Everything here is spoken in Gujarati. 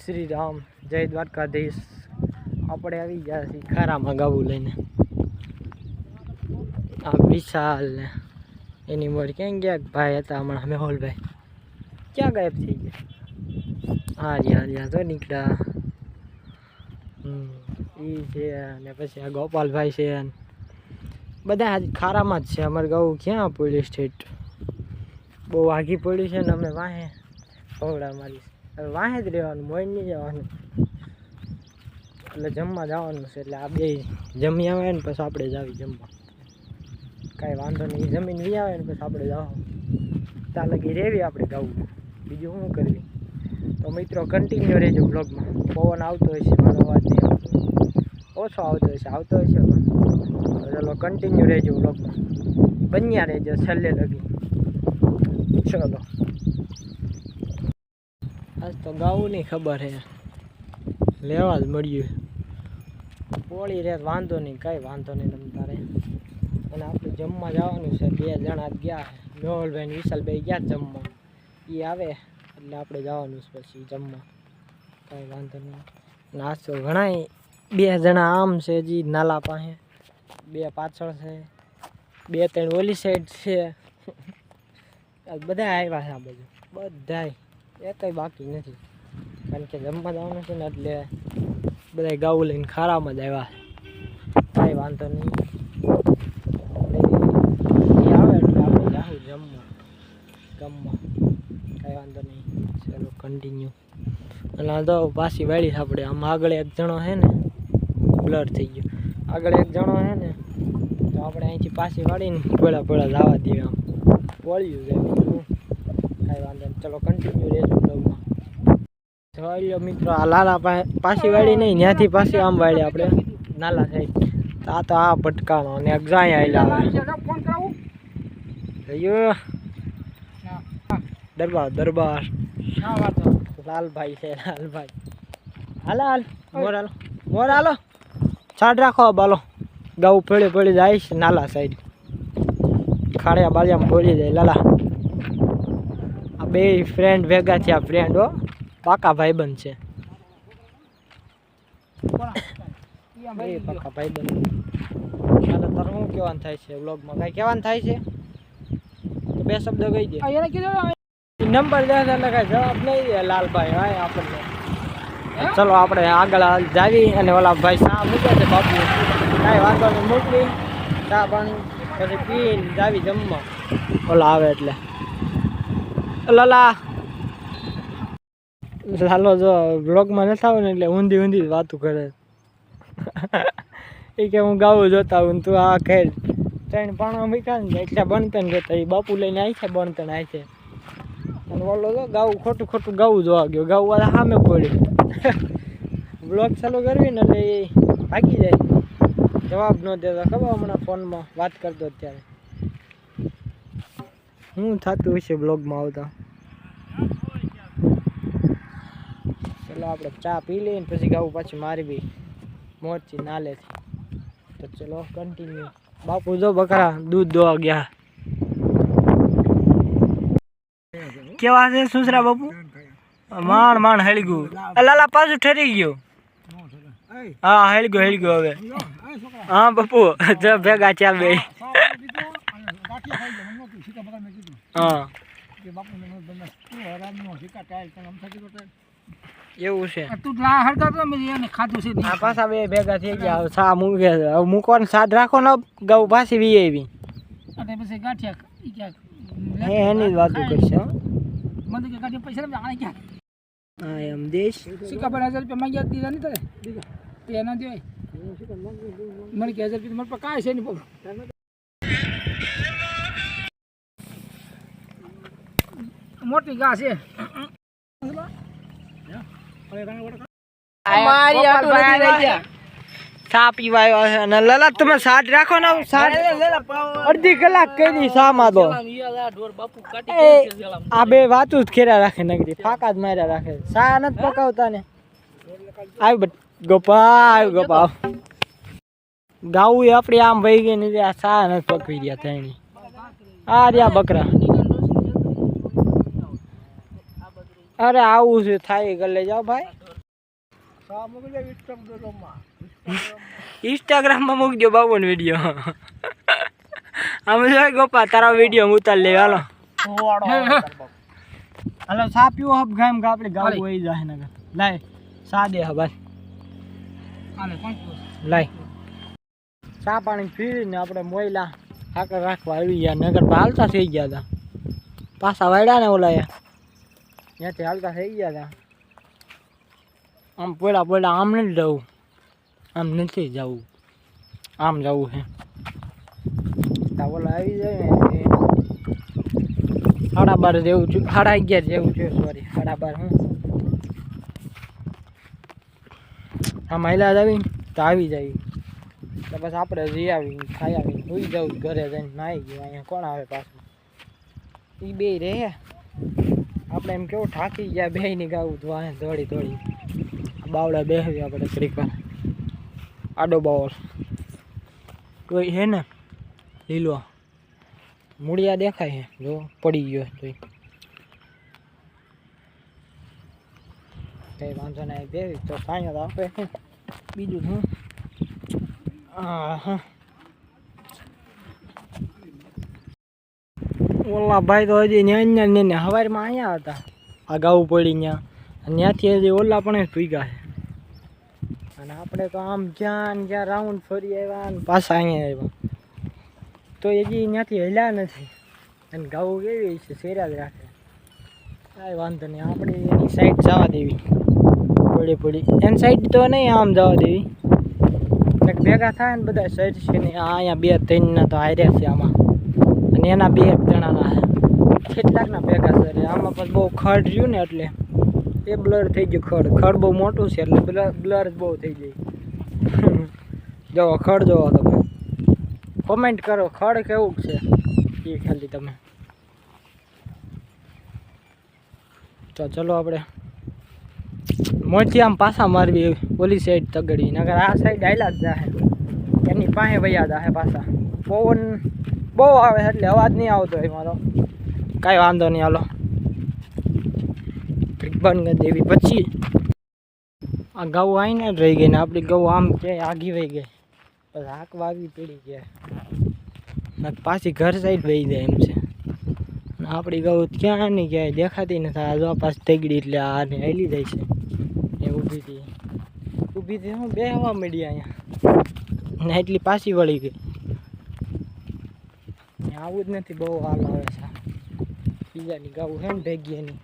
શ્રી રામ, જય દ્વારકાધીશ। આપણે આવી ગયા છીએ ખારામાં ગાવું લઈને। આ વિશાલ ને એની મોડ ક્યાં ગયા? ભાઈ હતા હમણાં મેહુલભાઈ, ક્યાં ગાયબ થઈ ગયા? હા તો નીકળ્યા। એ છે અને પછી આ ગોપાલભાઈ છે, બધા આજ ખારામાં જ છે। અમારે ગાવું ક્યાં પોલીસ સ્ટેટ બહુ આઘી પડી છે ને અમે વાહે પવડા મારી વાહે જ રહેવાનું, મોઈ નહીં જવાનું। એટલે જમવા જવાનું છે, એટલે આ બે જમી આવે ને પછી આપણે જ આવી જમવા, કાંઈ વાંધો નહીં। જમીન વી આવે ને પછી આપણે જાઓ, ત્યાં લગી રેવી આપણે ગાવું, બીજું શું કરવી। તો મિત્રો કન્ટિન્યુ રહેજો બ્લોગમાં। પવન આવતો હોય છે, મારો અવાજ નહીં આવતો, ઓછો આવતો હોય છે, આવતો હોય છે પણ ચલો કન્ટિન્યુ રહેજો બ્લોગમાં, બન્યા રહેજો છેલ્લે લગી। ચલો આજ તો ગાવું નહીં ખબર હે, લેવા જ મળ્યું પોળી રે, વાંધો નહીં, કાંઈ વાંધો નહીં તમ તારે। અને આપણે જમવા જવાનું છે, બે જણા ગયા છે, મેહુલભાઈ ને વિશાલભાઈ ગયા જમવા, એ આવે એટલે આપણે જવાનું છે પછી જમવા, કાંઈ વાંધો નહીં। નાસ્તો ઘણા બે જણા આમ છે, જી નાલા પાસે, બે પાછળ છે, બે ત્રણ ઓલી સાઈડ છે, બધા આવ્યા છે આ બાજુ, બધાય એકય બાકી નથી, કારણ કે જમવા જવાનું છે ને એટલે બધા ગાવું લઈને ખારામાં જ આવ્યા છે, કાંઈ વાંધો નહીં। એ આવે એટલે આપણે જાઉં જમવા ગામમાં, કાંઈ વાંધો નહીં। ચાલો કન્ટિન્યુ। અને આ તો પાછી વાળી આપણે આમ આગળ એક જણો છે ને બ્લર થઈ ગયો, આગળ એક જણો છે ને તો આપણે અહીંથી પાછી વાળીને પોળા જવા દઈએ, આમ પોળ્યું જાય બીજું કાંઈ વાંધો નહીં। ચલો કન્ટિન્યુ રહેજો બ્લોગમાં। જોઈ લો મિત્રો, આ લાલા પાછી વાળી નહીં, ત્યાંથી પાછી આમ વાળી આપણે નાલા સાઈડ, આ તો આ ભટકાણો અને અગજાઈ આવેલા દરબાર લાલભાઈ છે, લાલભાઈ હાલ મોર હાલો, છાડ રાખો બાલો, ગાઉ પડી જાય છે નાલા સાઈડ, ખાડિયા બાળિયામાં બોલી જાય લાલા। આ બે ફ્રેન્ડ ભેગા થયા, ફ્રેન્ડ હો, પાકા ભાઈબંધ છે, પાકા ભાઈબંધ। ચાલો તારે શું કહેવાનું થાય છે વ્લોગમાં? કાંઈ કહેવાનું થાય છે તો બે શબ્દ કહી દે। નંબર દે એટલે કાંઈ જવાબ નહીં દે લાલભાઈ, હા આપણને। ચલો આપણે આગળ જાવી અને ઓલા ભાઈ ચા મૂકે છે બાપુ, કાંઈ વાંધો નહીં, મોકલી ચા પાણી પછી પીને જાવી જમવા, ઓલા આવે એટલે। લાલો જો બ્લોગમાં નથી આવે ને એટલે ઊંધી જ વાતું કરે એ કે હું ગાવું જોતા હું, તું આ ખેડ ત્રણ પાણા મૂક્યા ને એટલે બનતન જતા, એ બાપુ લઈને આવી છે બનતન આવી છે, અને ઓલો તો ગાવું ખોટું ગાવું જોવા ગયો, ગાવું વાળા સામે પડ્યું બ્લોગ ચાલુ કરવી ને એટલે એ ભાગી જાય, જવાબ ન દેતા, ખબર હમણાં ફોનમાં વાત કરતો અત્યારે શું થતું હશે બ્લોગમાં આવતા। ચલો આપણે ચા પી લઈએ પછી ગાવું પાછી મારવી મોરચી નાલેથી, તો ચલો કન્ટિન્યુ। બાપુ જો બકરા દૂધ દોવા ગયા, કેવા છે સુસરા બાપુ? માંડ હેળી ગયું, લાલા પાછું ઠરી ગયું, હા હેળી ગયો હવે, હા બાપુ જો ભેગા ચા બે, હા એવું છે, પાછા બે ભેગા થઈ ગયા, સા મૂકે મૂકવાનું સાદ રાખો ને, ગૌ પાછી વી આવી એની જ વાતો કરશે। હા એમ દેશ સિક્કા પર 1000 રૂપિયા માંગ્યા દીધા નહીં તારે તે ના દેવાય, મને કે 1000 રૂપિયા મારા પર કાંઈ છે નહીં બોલ, મોટી ઘા છે ચા પીવા આવ્યા છે, અને લલા તમે સાદ રાખો ને, અડધી કલાક કરી શામાં તો આ બે વાતું જ ખેરા રાખે, નગરી ફાકા જ માર્યા રાખે, ચા નથી પકાવતા ને। આવી ગોપા ગાવું આપડી આમ વહી ગઈ ને, આ ચા નથી પકવી રહ્યા ત્રણી, આ રહ્યા બકરા। અરે આવું છે થાય, ગલે જાઓ ભાઈ। ઇન્સ્ટાગ્રામમાં મૂકજો બાબુનો વિડીયો. આમ જો ગોપા તારા વિડીયો ઉતાર લે હાલો. હાલો સા પીવો હબ ગામ કે આપણે ગાવ હોય જાય ને લાય સા દે હબાઈ હાલે લાય ચા પાણી પીને આપણે મોયલા આકર રાખવા આવી ગયા નગર હાલતા થઈ ગયા હતા પાછા વાડ્યા ને ઓલા ત્યાંથી હાલતા થઈ ગયા હતા આમ પોડા આમ નથી જવું આમ નથી જવું આમ જવું છે ઓલા આવી જાય ને 12:30 જેવું છું 11:30 જેવું છે સોરી 12:30 હું આ મહિલા આવી તો આવી જાય તો બસ આપણે જઈ આવી ખાઈ આવી સુઈ જવું ઘરે જઈને નાહી ગયું અહીંયા કોણ આવે પાછું એ બે રહે આપણે એમ કેવું થાકી ગયા બે ની ગાવું તો આ દોડી બાવડા બેસવી આપણે ક્રિકેટ આડો બાવળ કોઈ હે ને લીલો મૂળિયા દેખાય છે જો પડી ગયો તો કઈ વાંધો નહીં દેવી તો સાંઈ તો આપે બીજું શું ઓલા ભાઈ તો હજી ને હવારમાં અહીંયા હતા આ ગાવું પડી ત્યાં ત્યાંથી હજી ઓલા પણ ભૂગ્યા છે અને આપણે તો આમ જ્યાં રાઉન્ડ ફરી આવ્યા ને પાછા અહીંયા આવ્યા તો હજી ત્યાંથી હલ્યા નથી અને ગાવું કેવી છે શેરા જ રાખે કાંઈ વાંધો નહીં આપણે એની સાઈડ જવા દેવી પડી એની સાઈડ તો નહીં આમ જવા દેવી ભેગા થાય ને બધા સાઈડ છે ને અહીંયા 2-3 ના તો હાર્યા છે આમાં અને એના 2 જણાના કેટલાકના ભેગા છે આમાં પણ બહુ ખડ રહ્યું ને એટલે એ બ્લર થઈ ગયું ખડ બહુ મોટું છે એટલે બ્લર બહુ થઈ જાય જોવો ખડ જોવો તમે કોમેન્ટ કરો ખડ કેવું છે એ ખાલી તમે તો ચલો આપણે મોટી આમ પાછા મારવી ઓલી સાઈડ તગડી નગર આ સાઈડ આયલા જ જાહે એની પાસે વયા જાહે પાછા પવન બહુ આવે એટલે અવાજ નહીં આવતો હોય મારો કાંઈ વાંધો નહીં હાલો બંધ કરી દેવી પછી આ ગૌ આવીને જ રહી ગઈ ને આપણી ગૌ આમ ક્યાંય આગી વહી ગઈ પછી હાંકવા આવી પડી ગયા પાછી ઘર સાઈડ વહી જાય એમ છે આપણી ગૌ ક્યાં નહીં ક્યાંય દેખાતી નથી આ જો પાછી તગડી એટલે આને હાલી જાય છે એ ઊભી હતી હું બે હવા મળી અહીંયા ને એટલી પાછી વળી ગઈ આવું જ નથી બહુ હાલ આવે છે બીજાની ગાવું છે ને ભેગી એની